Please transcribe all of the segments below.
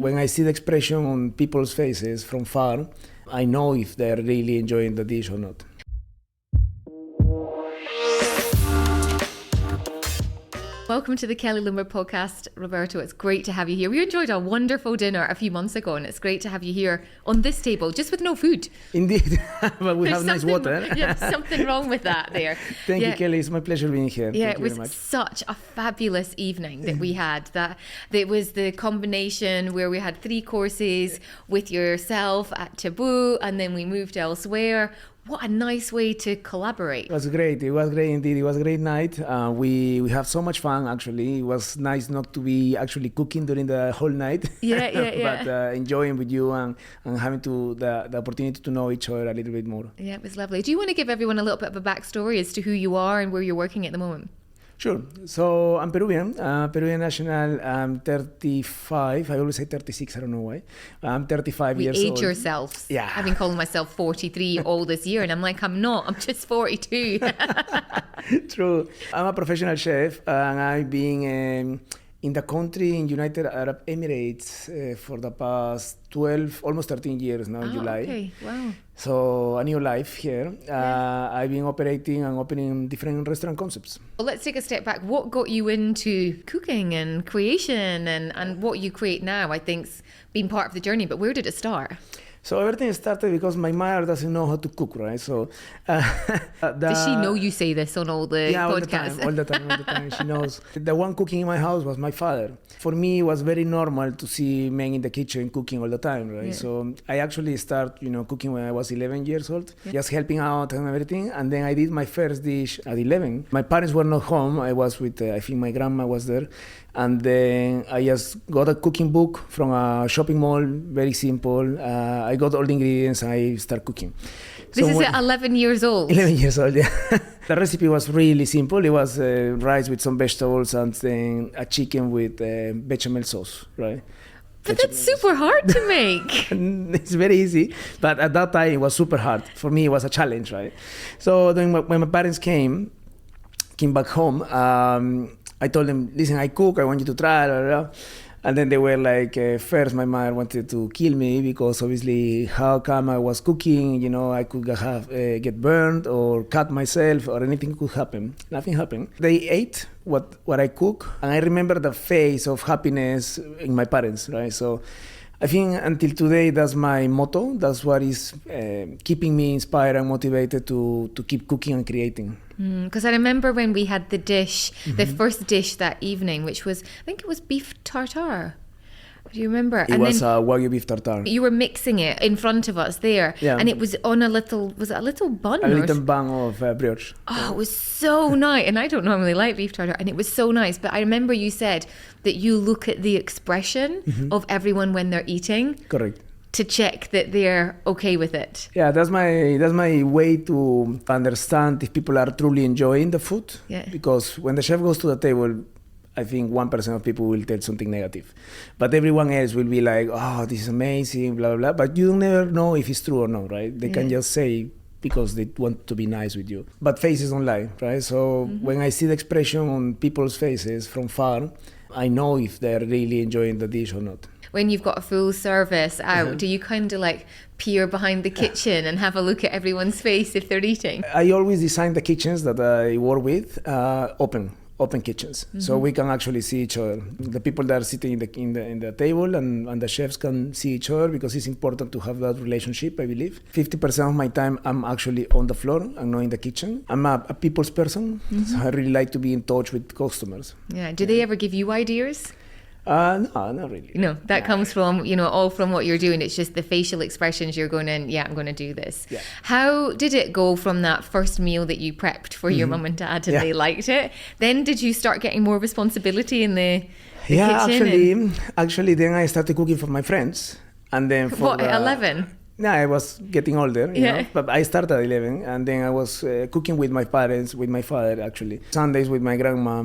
When I see the expression on people's faces from far, I know if they're really enjoying the dish or not. Welcome to the Kelly Lundberg podcast, Roberto. It's great to have you here. We enjoyed a wonderful dinner a few months ago, and it's great to have you here on this table, just with no food. Indeed, but we have nice water. Yeah, something wrong with that there. Thank you, Kelly. It's my pleasure being here. Yeah, Thank it you was very much. such a fabulous evening that we had. That it was the combination where we had 3 courses with yourself at Tabu, and then we moved elsewhere. What a nice way to collaborate. It was great. It was great indeed. It was a great night. We have so much fun, actually. It was nice not to be actually cooking during the whole night. Yeah. But enjoying with you and having the opportunity to know each other a little bit more. Yeah, it was lovely. Do you want to give everyone a little bit of a backstory as to who you are and where you're working at the moment? Sure. So I'm Peruvian, Peruvian national. I'm 35. I always say 36. I don't know why. I'm 35 years old. We age yourselves. Yeah. I've been calling myself 43 all this year, and I'm like, I'm not. I'm just 42. True. I'm a professional chef, and I've been in the country, in United Arab Emirates, for the past 12, almost 13 years now in July. Okay, wow. So a new life here. I've been operating and opening different restaurant concepts. Well, let's take a step back. What got you into cooking and creation and what you create now, I think's been part of the journey, but where did it start? So everything started because my mother doesn't know how to cook, right? So does she know you say this on all the podcasts? All the time. She knows. The one cooking in my house was my father. For me, it was very normal to see men in the kitchen cooking all the time, right? Yeah. So I actually started, cooking when I was 11 years old, just helping out and everything. And then I did my first dish at 11. My parents were not home. I was with, I think my grandma was there. And then I just got a cooking book from a shopping mall, very simple. I got all the ingredients and I started cooking. This is at 11 years old? 11 years old, yeah. The recipe was really simple. It was rice with some vegetables and then a chicken with bechamel sauce, right? But that's super hard to make. It's very easy, but at that time it was super hard. For me, it was a challenge, right? So then when my parents came back home, I told them, listen, I cook, I want you to try, blah, blah, blah. And then they were like, first my mother wanted to kill me because obviously how come I was cooking, I could get burned or cut myself or anything could happen. Nothing happened. They ate what I cook, and I remember the face of happiness in my parents, right? So I think until today, that's my motto. That's what is keeping me inspired and motivated to keep cooking and creating. Because I remember when we had the dish, the first dish that evening, which was, I think it was beef tartare. Do you remember? It was Wagyu beef tartare. You were mixing it in front of us there. Yeah. And it was on was it a little bun? A little bun of brioche. Oh, it was so nice. And I don't normally like beef tartare. And it was so nice. But I remember you said that you look at the expression of everyone when they're eating. Correct. To check that they're okay with it. Yeah, that's my way to understand if people are truly enjoying the food. Yeah. Because when the chef goes to the table, I think 1% of people will tell something negative. But everyone else will be like, oh, this is amazing, blah, blah, blah. But you never know if it's true or not, right? They can just say because they want to be nice with you. But faces don't lie, right? So when I see the expression on people's faces from far, I know if they're really enjoying the dish or not. When you've got a full service out, do you kind of like peer behind the kitchen and have a look at everyone's face if they're eating? I always design the kitchens that I work with open kitchens, so we can actually see each other. The people that are sitting in the table and the chefs can see each other because it's important to have that relationship, I believe. 50% of my time I'm actually on the floor and not in the kitchen. I'm a people's person, so I really like to be in touch with customers. Yeah. Do they ever give you ideas? No, not really. No, that comes from, all from what you're doing. It's just the facial expressions you're going in, I'm going to do this. Yeah. How did it go from that first meal that you prepped for your mum and dad and they liked it? Then did you start getting more responsibility in the kitchen? Actually, then I started cooking for my friends. And then for at 11? Yeah, I was getting older, you know, but I started at 11, and then I was cooking with my parents, with my father actually. Sundays with my grandma.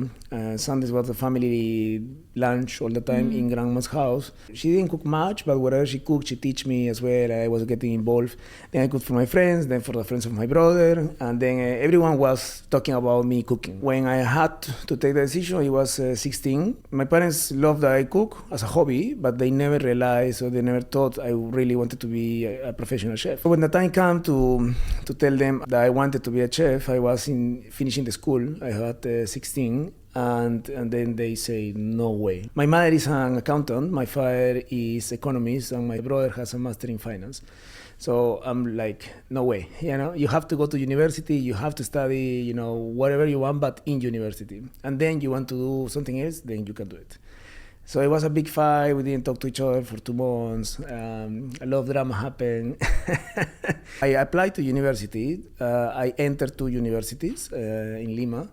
Sundays was the family lunch all the time in grandma's house. She didn't cook much, but whatever she cooked, she teach me as well. I was getting involved. Then I cooked for my friends, then for the friends of my brother, and then everyone was talking about me cooking. When I had to take the decision, I was 16. My parents loved that I cook as a hobby, but they never realized or they never thought I really wanted to be a professional chef. When the time came to tell them that I wanted to be a chef, I was finishing the school. I had 16. And then they say, no way. My mother is an accountant, my father is economist, and my brother has a master in finance. So I'm like, no way. You know, you have to go to university, you have to study, you know, whatever you want, but in university. And then you want to do something else, then you can do it. So it was a big fight. We didn't talk to each other for 2 months. A lot of drama happened. I applied to university. I entered 2 universities in Lima,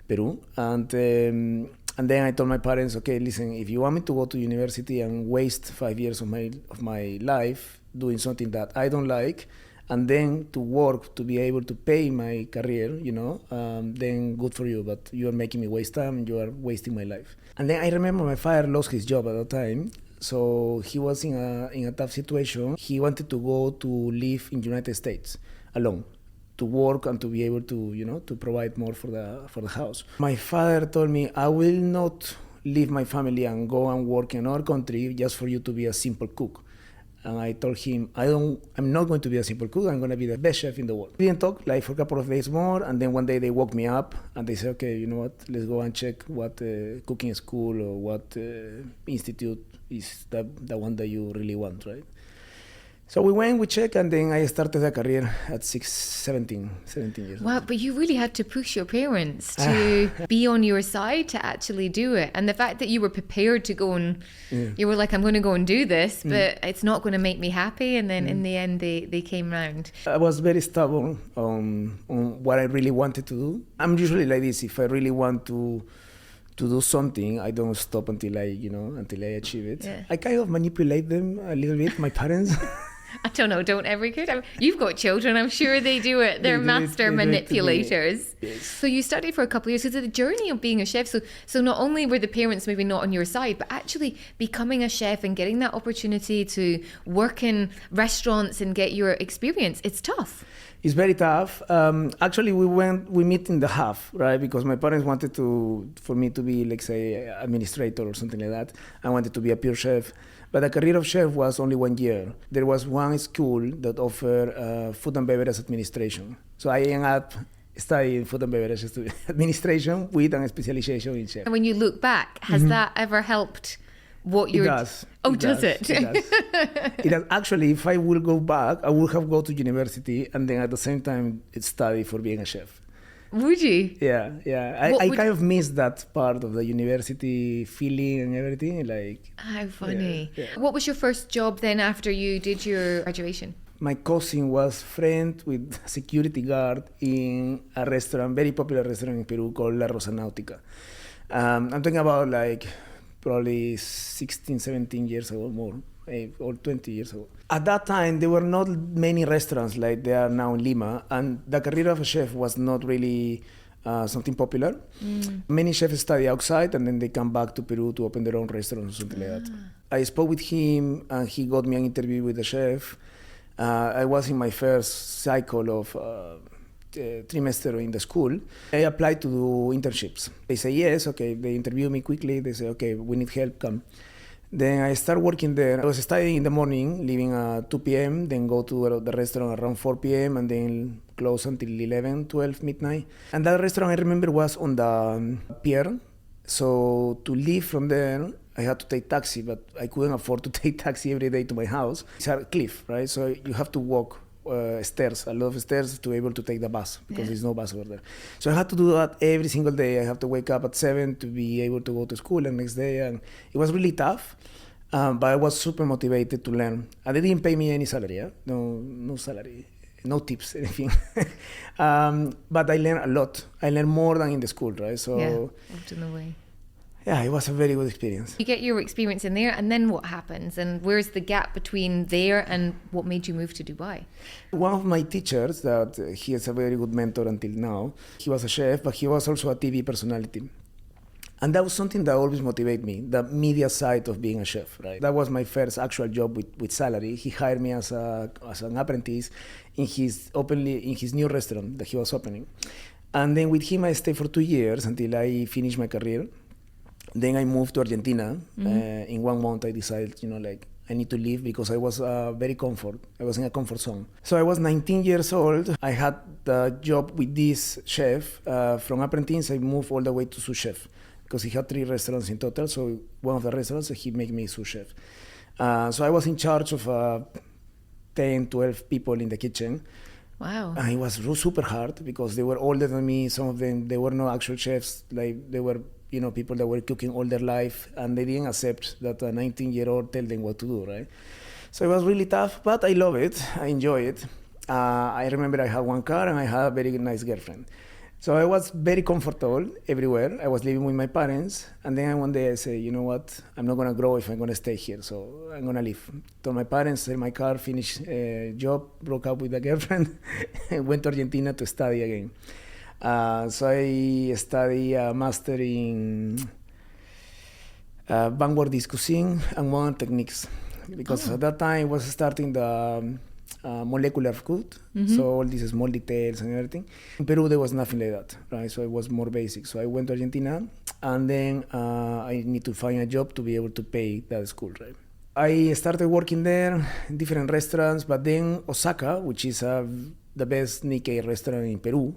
Peru, and then I told my parents, okay, listen, if you want me to go to university and waste 5 years of my life doing something that I don't like, and then to work to be able to pay my career, you know, then good for you, but you are making me waste time, you are wasting my life. And then I remember my father lost his job at that time, so he was in a tough situation. He wanted to go to live in the United States alone, to work and to be able to, you know, to provide more for the house. My father told me, I will not leave my family and go and work in our country just for you to be a simple cook. And I told him, I'm not going to be a simple cook, I'm going to be the best chef in the world. We didn't talk like for a couple of days more, and then one day they woke me up and they said, okay, you know what, let's go and check what cooking school or what institute is the one that you really want, right? So we went, we checked, and then I started a career at 17 years old. Wow, but you really had to push your parents to be on your side to actually do it. And the fact that you were prepared to go and, you were like, I'm going to go and do this, but it's not going to make me happy. And then in the end, they came round. I was very stubborn on what I really wanted to do. I'm usually like this. If I really want to do something, I don't stop until I achieve it. Yeah. I kind of manipulate them a little bit, my parents. I don't know, don't ever could. You've got children, I'm sure they do it. They're master manipulators. Yes. So you studied for a couple of years. So the journey of being a chef, so not only were the parents maybe not on your side, but actually becoming a chef and getting that opportunity to work in restaurants and get your experience, it's tough. It's very tough. Actually, we meet in the half, right? Because my parents wanted for me to be, like, say, administrator or something like that. I wanted to be a pure chef. But the career of chef was only 1 year. There was one school that offered food and beverage administration. So I ended up studying food and beverage administration with a specialization in chef. And when you look back, has that ever helped what you're... It does. Oh, does it? It does. It does. Actually, if I would go back, I would have gone to university and then at the same time study for being a chef. Would you? Yeah. I kind of miss that part of the university feeling and everything. Like, how funny. Yeah. What was your first job then after you did your graduation? My cousin was friend with a security guard in a restaurant, very popular restaurant in Peru called 𝗵𝗿𝗆. I'm talking about like probably 16, 17 years ago, more, or 20 years ago. At that time, there were not many restaurants like there are now in Lima, and the career of a chef was not really something popular. Many chefs study outside, and then they come back to Peru to open their own restaurants or something like that. I spoke with him, and he got me an interview with the chef. I was in my first cycle of trimester in the school. I applied to do internships. They say yes, okay. They interview me quickly. They say, okay, we need help, come. Then I started working there. I was studying in the morning, leaving at 2 p.m., then go to the restaurant around 4 p.m., and then close until 11, 12, midnight. And that restaurant, I remember, was on the pier. So to leave from there, I had to take taxi, but I couldn't afford to take taxi every day to my house. It's a cliff, right? So you have to walk stairs, a lot of stairs to be able to take the bus because there's no bus over there. So I had to do that every single day. I have to wake up at 7 to be able to go to school the next day. And it was really tough, but I was super motivated to learn. And they didn't pay me any salary, no salary, no tips, anything. But I learned a lot. I learned more than in the school, right? So often the way. Yeah, it was a very good experience. You get your experience in there, and then what happens? And where's the gap between there and what made you move to Dubai? One of my teachers, that he is a very good mentor until now, he was a chef, but he was also a TV personality. And that was something that always motivated me, the media side of being a chef, right? That was my first actual job with salary. He hired me as an apprentice in his new restaurant that he was opening. And then with him, I stayed for 2 years until I finished my career. Then I moved to Argentina. In 1 month, I decided, I need to leave because I was I was in a comfort zone. So I was 19 years old. I had the job with this chef. From apprentice, I moved all the way to sous chef because he had 3 restaurants in total. So one of the restaurants, he made me sous chef. So I was in charge of 10, 12 people in the kitchen. Wow. And it was super hard because they were older than me. Some of them, they were no actual chefs. Like they were, people that were cooking all their life, and they didn't accept that a 19-year-old tell them what to do, right? So it was really tough, but I love it. I enjoy it. I remember I had 1 car and I had a very nice girlfriend. So I was very comfortable everywhere. I was living with my parents, and then one day I say, you know what? I'm not gonna grow if I'm gonna stay here, so I'm gonna leave. Told my parents, sell my car, finish job, broke up with a girlfriend, and went to Argentina to study again. So I studied a master in 𝗕𝗿𝗁𝗁 cuisine and modern techniques, because at that time I was starting the molecular food, so all these small details and everything. In Peru, there was nothing like that, right? So it was more basic. So I went to Argentina, and then I need to find a job to be able to pay that school, right? I started working there in different restaurants, but then Osaka, which is the best Nikkei restaurant in Peru,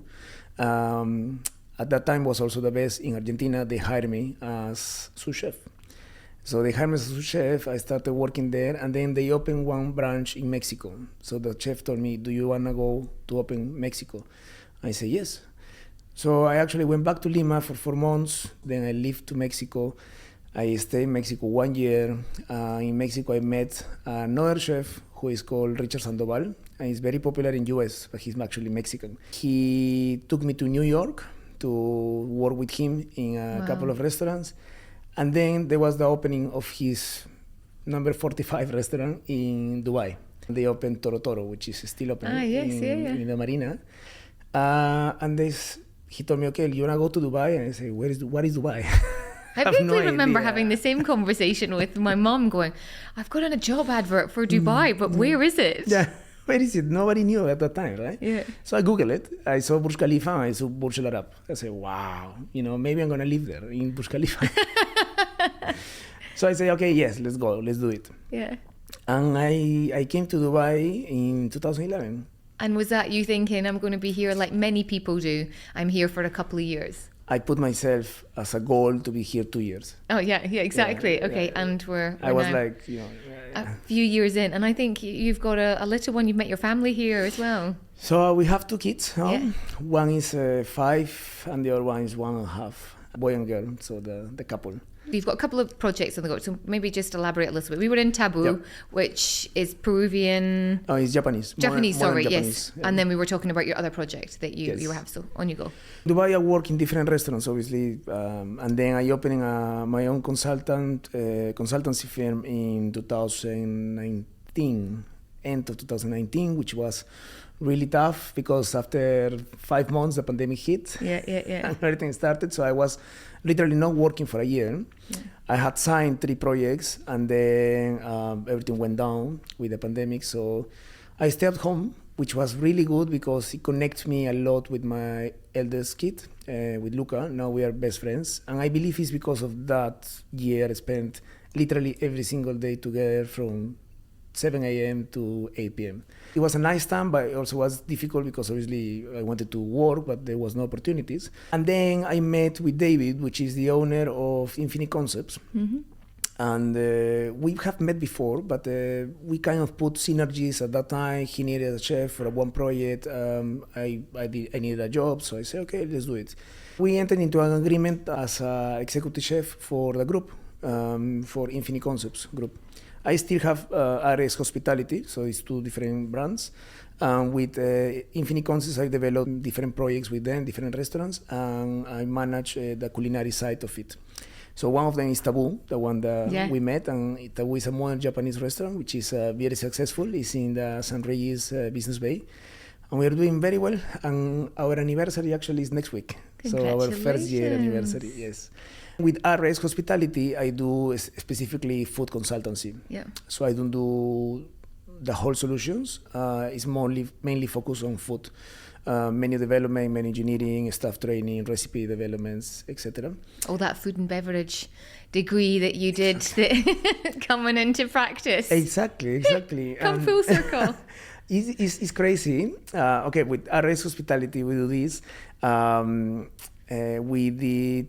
at that time was also the best in Argentina. They hired me as sous chef. So they hired me as a sous chef. I started working there, and then they opened 1 branch in Mexico. So the chef told me, do you want to go to open Mexico? I said, yes. So I actually went back to Lima for 4 months. Then I left to Mexico. I stayed in Mexico 1 year. In Mexico, I met another chef who is called 𝗕𝗏 𝗟𝗏𝗁, and he's very popular in US, but he's actually Mexican. He took me to New York to work with him in a couple of restaurants. And then there was the opening of his number 45 restaurant in Dubai. They opened 𝗏𝗏𝗏𝗏, which is still open in the marina. And he told me, okay, you want to go to Dubai? And I said, what is Dubai? I vaguely remember having the same conversation with my mom going, I've got on a job advert for Dubai, but where is it? Yeah, where is it? Nobody knew at that time, right? Yeah. So I Googled it. I saw Burj Khalifa and I saw Burj Al Arab. I said, wow, maybe I'm going to live there in Burj Khalifa. So I said, okay, yes, let's go. Let's do it. Yeah. And I came to Dubai in 2011. And was that you thinking, I'm going to be here like many people do? I'm here for a couple of years. I put myself as a goal to be here 2 years. Oh, yeah, exactly. Okay, and we're I was now like, a few years in. And I think you've got a little one. You've met your family here as well. So we have 2 kids. Yeah. One is 5 and the other one is 1.5, boy and girl, so the couple. You've got a couple of projects on the go, so maybe just elaborate a little bit. We were in Tabu, which is Peruvian... Oh, it's Japanese. Japanese, modern yes. Japanese. And then we were talking about your other project that you have, so on you go. Dubai, I work in different restaurants, obviously, and then I opened my own consultancy firm in 2019, end of 2019, which was really tough because after 5 months, the pandemic hit. Yeah. And everything started, so I was literally not working for a year. Yeah. I had signed 3 projects, and then everything went down with the pandemic. So I stayed at home, which was really good because it connects me a lot with my eldest kid, with Luca. Now we are best friends. And I believe it's because of that year spent literally every single day together from 7 a.m. to 8 p.m. It was a nice time, but it also was difficult because obviously I wanted to work, but there was no opportunities. And then I met with David, which is the owner of 𝗕𝗏𝗏𝗏𝗏 Concepts. Mm-hmm. And we have met before, but we kind of put synergies at that time. He needed a chef for one project. I needed a job, so I said, okay, let's do it. We entered into an agreement as an executive chef for the group, for 𝗕𝗏𝗏𝗏𝗏 Concepts group. I still have 𝗟𝗏𝗁𝗁 Hospitality, so it's 2 different brands. With 𝗕𝗏𝗏𝗏𝗏𝗏 Concepts, I developed different projects with them, different restaurants, and I manage the culinary side of it. So one of them is Tabu, the one that we met, and Tabu is a modern Japanese restaurant, which is very successful. It's in the 𝗕𝗿𝘂𝗁 business bay. And we are doing very well, and our anniversary actually is next week. So our first year anniversary, yes. With 𝗟𝗏 Hospitality, I do specifically food consultancy. Yeah. So I don't do the whole solutions. It's mainly focused on food. Menu development, menu engineering, staff training, recipe developments, etc. All that food and beverage degree that you did coming into practice. Exactly. Come full circle. It's crazy. Okay, with 𝗟𝗏 Hospitality, we do this. We did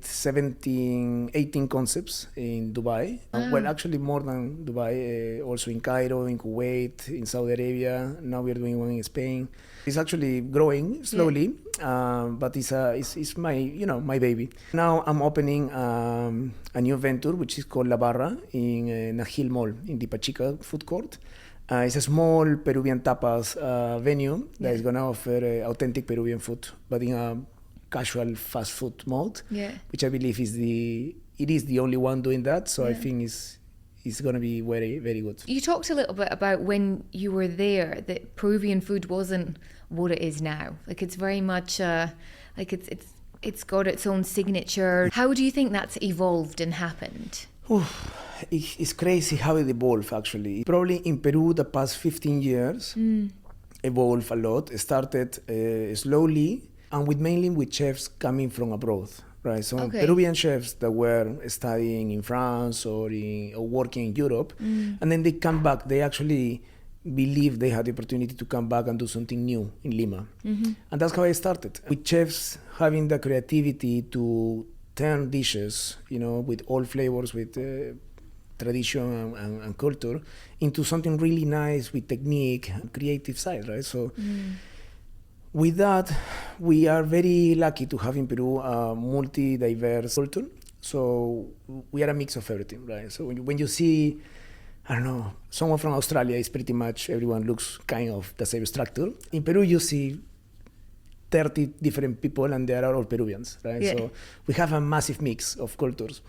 18 concepts in Dubai. Well, actually more than Dubai, also in Cairo, in Kuwait, in Saudi Arabia. Now we're doing one in Spain. It's actually growing slowly, but it's my, my baby. Now I'm opening a new venture, which is called La Barra in Najil Mall in the Pachica food court. It's a small Peruvian tapas venue that is going to offer authentic Peruvian food, but in a casual fast food mode, which I believe is the only one doing that. So I think it's going to be very, very good. You talked a little bit about when you were there that Peruvian food wasn't what it is now. Like it's very much like it's got its own signature. How do you think that's evolved and happened? It's crazy how it evolved, actually. Probably in Peru, the past 15 years evolved a lot. It started slowly, and mainly with chefs coming from abroad, right? So Peruvian chefs that were studying in France or working in Europe, and then they come back. They actually believe they had the opportunity to come back and do something new in Lima. And that's how I started. With chefs having the creativity to turn dishes, with all flavors, with tradition and culture, into something really nice with technique and creative side, right? So with that, we are very lucky to have in Peru a multi-diverse culture. So we are a mix of everything, right? So when you see, I don't know, someone from Australia, is pretty much everyone looks kind of the same structure. In Peru, you see 30 different people, and they are all Peruvians, right? So we have a massive mix of cultures.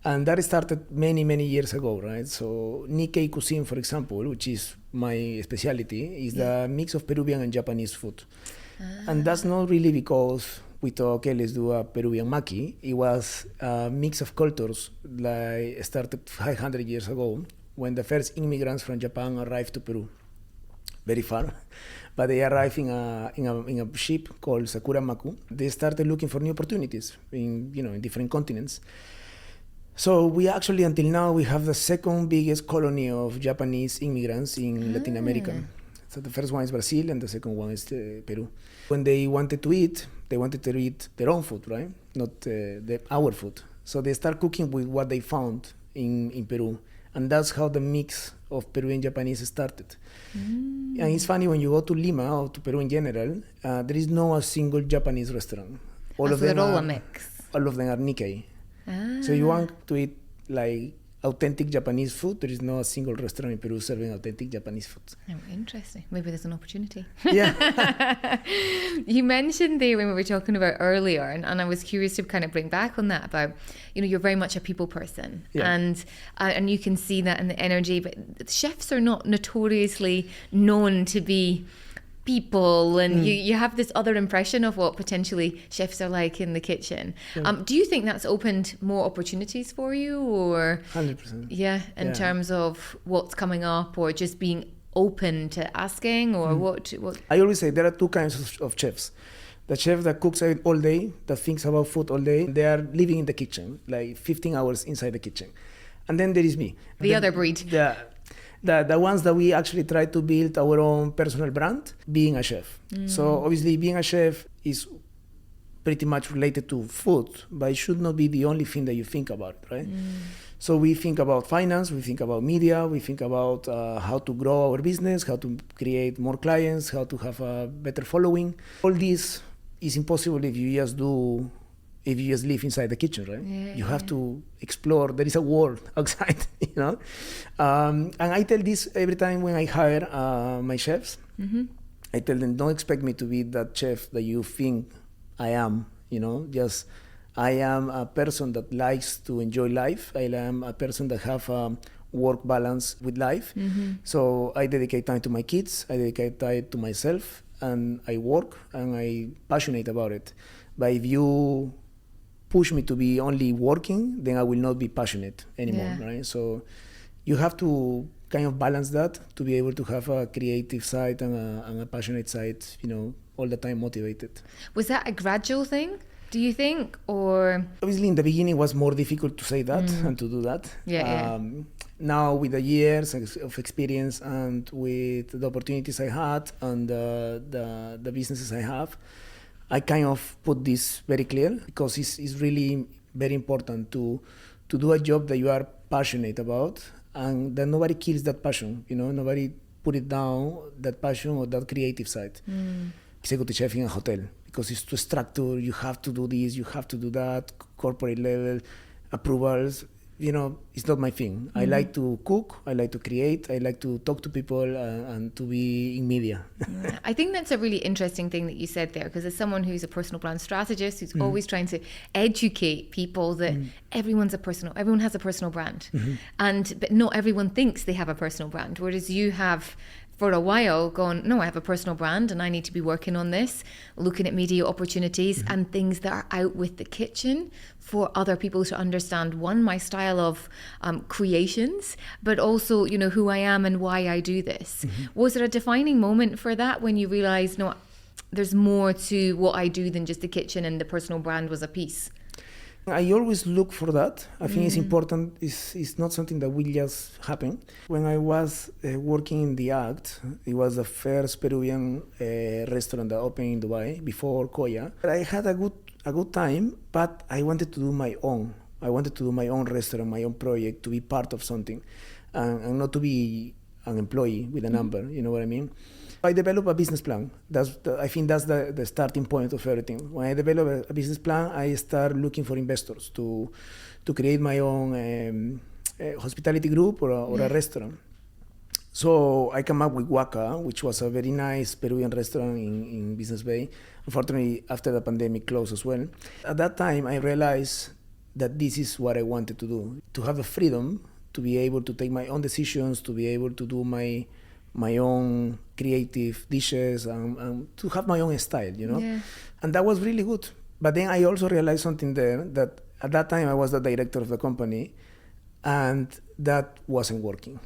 And that started many, many years ago, right? So Nikkei cuisine, for example, which is my specialty, is the mix of Peruvian and Japanese food. And that's not really because we thought, okay, let's do a Peruvian maki. It was a mix of cultures that started 500 years ago when the first immigrants from Japan arrived to Peru. Very far, but they arrived in a ship called Sakura Maku. They started looking for new opportunities in different continents. So we actually, until now, we have the second biggest colony of Japanese immigrants in Latin America. So the first one is Brazil, and the second one is Peru. When they wanted to eat their own food, right? Not our food. So they start cooking with what they found in Peru. And that's how the mix of Peruvian Japanese started. And it's funny, when you go to Lima or to Peru in general, there is no a single Japanese restaurant. All of them are a mix. All of them are Nikkei. So you want to eat like authentic Japanese food, there is no a single restaurant in Peru serving authentic Japanese food. Oh, interesting. Maybe there's an opportunity. Yeah. You mentioned there when we were talking about earlier, and I was curious to kind of bring back on that about, you're very much a people person, and you can see that in the energy, but chefs are not notoriously known to be people, and you have this other impression of what potentially chefs are like in the kitchen. Do you think that's opened more opportunities for you, or 100%? In terms of what's coming up, or just being open to asking, or what? I always say there are two kinds of chefs. The chef that cooks all day, that thinks about food all day, they are living in the kitchen, like 15 hours inside the kitchen. And then there is me. The other breed. The ones that we actually try to build our own personal brand, being a chef. So obviously being a chef is pretty much related to food, but it should not be the only thing that you think about, right? So we think about finance, we think about media, we think about how to grow our business, how to create more clients, how to have a better following. All this is impossible if you just live inside the kitchen, right? You have to explore. There is a world outside, And I tell this every time when I hire my chefs. I tell them, don't expect me to be that chef that you think I am, Just I am a person that likes to enjoy life. I am a person that have a work balance with life. So I dedicate time to my kids, I dedicate time to myself, and I work, and I'm passionate about it. But if you push me to be only working, then I will not be passionate anymore, right? So you have to kind of balance that to be able to have a creative side and a passionate side, all the time motivated. Was that a gradual thing, do you think, or? Obviously, in the beginning, it was more difficult to say that and to do that. Now, with the years of experience and with the opportunities I had and the businesses I have, I kind of put this very clear, because it's really very important to do a job that you are passionate about, and that nobody kills that passion. Nobody put it down, that passion or that creative side. Executive chef in a hotel, because it's too structured. You have to do this, you have to do that, corporate level approvals. It's not my thing. I like to cook, I like to create, I like to talk to people and to be in media. I think that's a really interesting thing that you said there, because as someone who's a personal brand strategist, who's always trying to educate people that everyone has a personal brand, but not everyone thinks they have a personal brand, whereas you have for a while gone, no, I have a personal brand and I need to be working on this, looking at media opportunities and things that are out with the kitchen for other people to understand, one, my style of creations, but also, who I am and why I do this. Was there a defining moment for that when you realized, no, there's more to what I do than just the kitchen, and the personal brand was a piece? I always look for that. I think it's important. It's not something that will just happen. When I was working in the Act, it was the first Peruvian restaurant that opened in Dubai before 𝗂𝗁. I had a good time, but I wanted to do my own. I wanted to do my own restaurant, my own project, to be part of something, and not to be an employee with a number. You know what I mean? I developed a business plan. I think that's the starting point of everything. When I develop a business plan, I start looking for investors to create my own hospitality group or a restaurant. So I came up with 𝗥𝗂𝗁, which was a very nice Peruvian restaurant in Business Bay. Unfortunately, after the pandemic, closed as well. At that time, I realized that this is what I wanted to do, to have the freedom to be able to take my own decisions, to be able to do my own creative dishes and to have my own style, And that was really good. But then I also realized something there, that at that time I was the director of the company, and that wasn't working.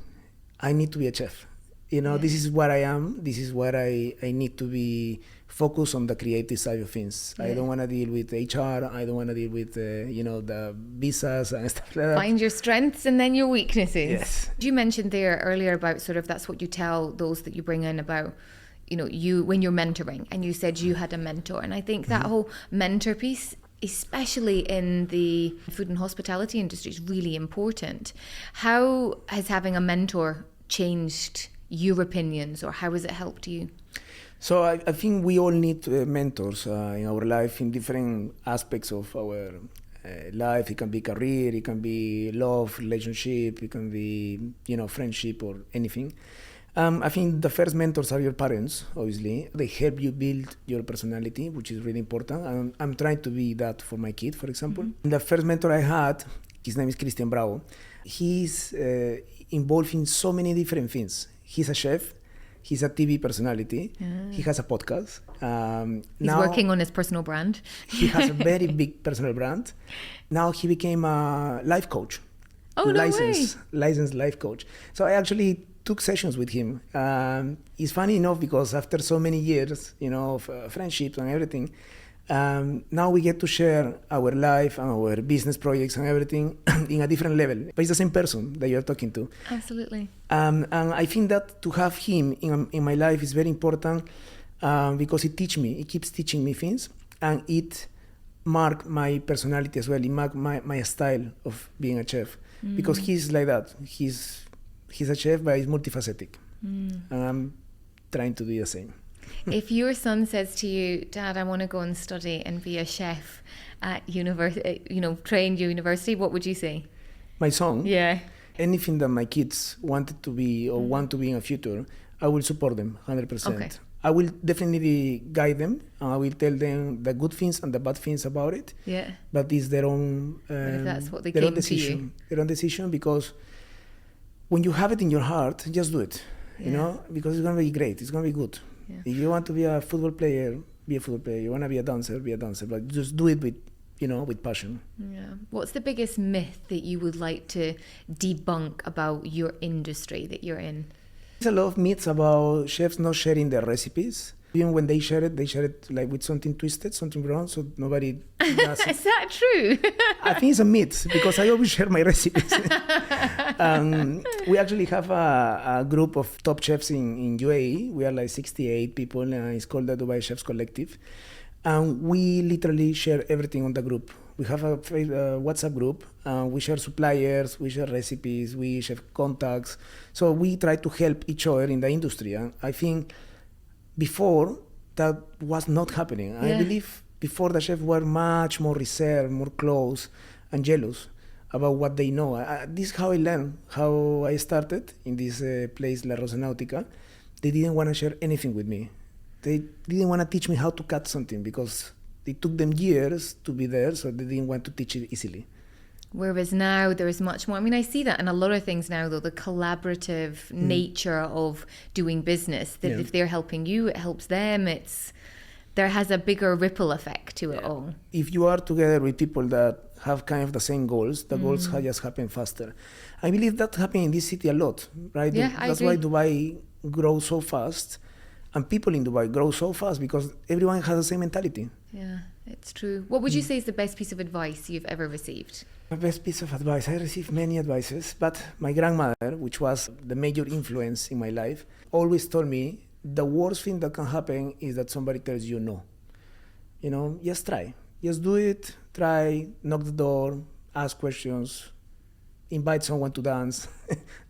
I need to be a chef. This is what I am. This is what I need to be focused on, the creative side of things. I don't want to deal with HR. I don't want to deal with, the visas and stuff like that. Find your strengths and then your weaknesses. Yes. You mentioned there earlier about sort of that's what you tell those that you bring in about, you when you're mentoring, and you said you had a mentor. And I think that whole mentor piece, especially in the food and hospitality industry, is really important. How has having a mentor changed your opinions, or how has it helped you? So I think we all need mentors in our life in different aspects of our life. It can be career, it can be love, relationship, it can be, friendship or anything. I think the first mentors are your parents, obviously. They help you build your personality, which is really important. And I'm trying to be that for my kid, for example. The first mentor I had, his name is Cristian Bravo. He's involved in so many different things. He's a chef. He's a TV personality. He has a podcast. He's working on his personal brand. He has a very big personal brand. Now he became a life coach. Oh, Licensed life coach. So I actually took sessions with him. It's funny enough because after so many years, of friendships and everything, now we get to share our life and our business projects and everything in a different level. But it's the same person that you're talking to. Absolutely. And I think that to have him in my life is very important because it keeps teaching me things, and it marked my personality as well. It marked my style of being a chef because he's like that. He's a chef, but he's multifaceted. And I'm trying to do the same. If your son says to you, Dad, I want to go and study and be a chef at university, trained university, what would you say? My son? Yeah. Anything that my kids wanted to be or want to be in the future, I will support them 100%. Okay. I will definitely guide them. I will tell them the good things and the bad things about it. Yeah. But it's their own. But if that's what they their came own decision. to you. Their own decision, because when you have it in your heart, just do it. You know, because it's gonna be great. It's gonna be good. Yeah. If you want to be a football player, be a football player. You want to be a dancer, be a dancer. But just do it with, you know, with passion. Yeah. What's the biggest myth that you would like to debunk about your industry that you're in? There's a lot of myths about chefs not sharing their recipes. Even when they share it like with something twisted, something wrong, so nobody does it. Is that true? I think it's a myth, because I always share my recipes. We actually have a group of top chefs in UAE. We are like 68 people, and it's called the 𝗕𝗿𝘁𝗆 Collective. And we literally share everything on the group. We have a WhatsApp group. We share suppliers, we share recipes, we share contacts. So we try to help each other in the industry. And I think before, that was not happening. I believe before, the chefs were much more reserved, more close, and jealous about what they know. This is how I learned, how I started in this place, 𝗟𝗏𝗁𝗠𝗏𝗁𝗠. They didn't want to share anything with me. They didn't want to teach me how to cut something, because it took them years to be there, so they didn't want to teach it easily. Whereas now there is much more. I mean, I see that in a lot of things now, though, the collaborative nature of doing business, that if they're helping you, it helps them. There has a bigger ripple effect to it all. If you are together with people that have kind of the same goals, the goals just happen faster. I believe that's happening in this city a lot, right? Yeah, That's I why agree. Dubai grows so fast, and people in Dubai grow so fast, because everyone has the same mentality. Yeah, it's true. What would you say is the best piece of advice you've ever received? My best piece of advice, I received many advices, but my grandmother, which was the major influence in my life, always told me the worst thing that can happen is that somebody tells you no. You know, just try. Just do it, try, knock the door, ask questions, invite someone to dance.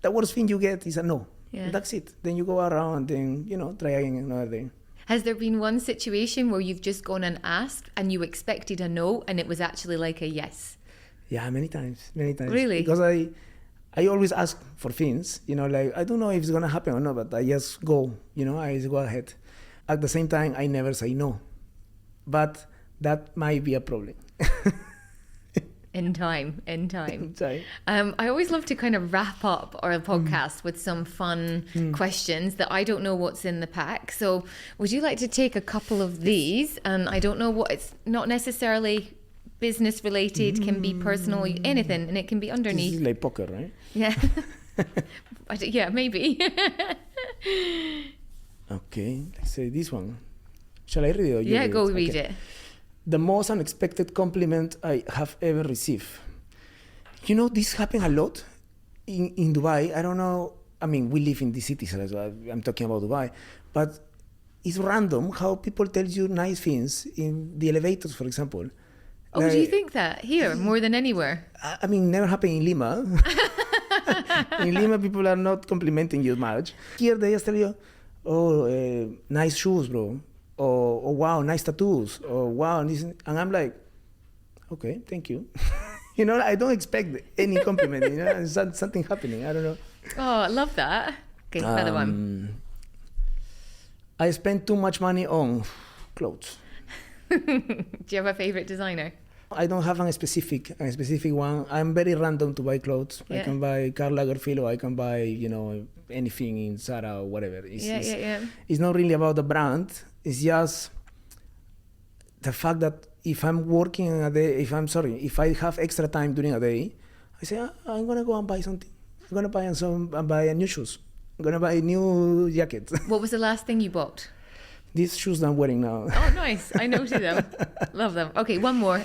The worst thing you get is a no. Yeah. And that's it. Then you go around and, you know, try again another day. Has there been one situation where you've just gone and asked and you expected a no and it was actually like a yes? Yeah, many times. Really? Because I always ask for things, you know, like, I don't know if it's going to happen or not, but I just go, you know, I just go ahead. At the same time, I never say no. But that might be a problem. In time. Sorry. I always love to kind of wrap up our podcast with some fun questions that I don't know what's in the pack. So would you like to take a couple of these? And I don't know what, it's not necessarily business related, can be personal, anything, and it can be underneath. This is like poker, right? Yeah. Yeah, maybe. Okay, let's say this one. Shall I read it? Or you Yeah, read go it? read Okay. it. The most unexpected compliment I have ever received. You know, this happens a lot in Dubai. I don't know. I mean, we live in the city, so that's why I'm talking about Dubai. But it's random how people tell you nice things in the elevators, for example. Oh, do you think that here more than anywhere? I mean, never happened in Lima. In Lima, people are not complimenting you much. Here, they just tell you, oh, nice shoes, bro. Or, oh, wow, nice tattoos. Or, wow. And I'm like, okay, thank you. You know, I don't expect any compliment. You know, it's something happening. I don't know. Oh, I love that. Okay, another one. I spend too much money on clothes. Do you have a favorite designer? I don't have a specific one. I'm very random to buy clothes. Yeah. I can buy Karl Lagerfeld, or I can buy, you know, anything in Zara or whatever. It's not really about the brand. It's just the fact that if I'm working a day, if I have extra time during a day, I say, I'm gonna go and buy something. I'm gonna buy new shoes. I'm gonna buy a new jacket. What was the last thing you bought? These shoes that I'm wearing now. Oh, nice. I noted them. Love them. Okay, one more.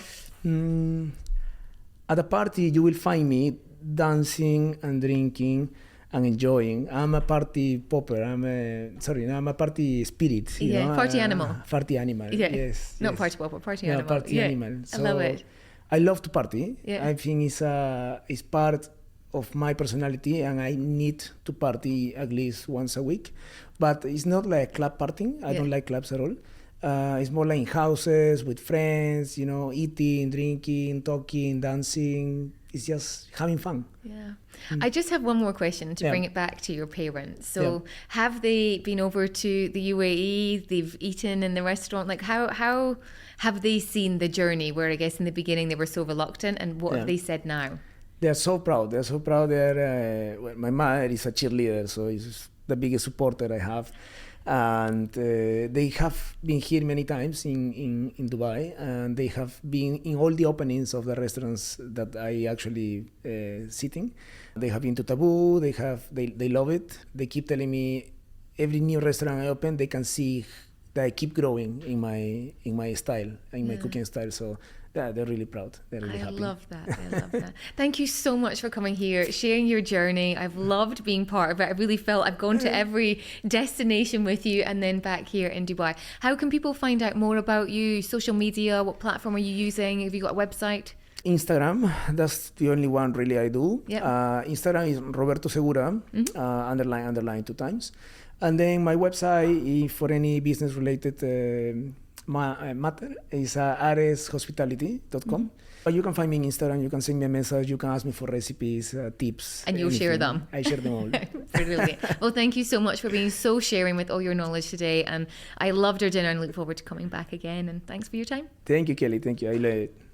At a party, you will find me dancing and drinking and enjoying. I'm a party popper. I'm a party spirit. You know? Party animal. Party animal. Yeah. Yes. Not yes. party popper, party Yeah, animal. party animal. So I love it. I love to party. Yeah. I think it's part of my personality, and I need to party at least once a week. But it's not like club partying. I don't like clubs at all. It's more like in houses with friends, you know, eating, drinking, talking, dancing, it's just having fun. Yeah. I just have one more question to bring it back to your parents. So have they been over to the UAE? They've eaten in the restaurant? Like how have they seen the journey where I guess in the beginning they were so reluctant, and what have they said now? They're so proud. They're so proud. My mother is a cheerleader, so it's the biggest supporter I have. And they have been here many times in Dubai, and they have been in all the openings of the restaurants that I actually sitting. They have been to Tabu. They love it. They keep telling me every new restaurant I open, they can see that I keep growing in my style, in my cooking style. So yeah, they're really proud. They're really happy. I love that. Thank you so much for coming here, sharing your journey. I've loved being part of it. I really felt I've gone to every destination with you, and then back here in Dubai. How can people find out more about you? Social media? What platform are you using? Have you got a website? Instagram, that's the only one really I do. Yep. Instagram is Roberto Segura, underline 2 times. And then my website, for any business related matter, is 𝗟𝗲𝘁_hospitality.com. But you can find me on Instagram, you can send me a message, you can ask me for recipes, tips. And you'll share them. I share them all. Brilliant. Well, thank you so much for being so sharing with all your knowledge today. And I loved our dinner and look forward to coming back again. And thanks for your time. Thank you, Kelly. Thank you. I love it.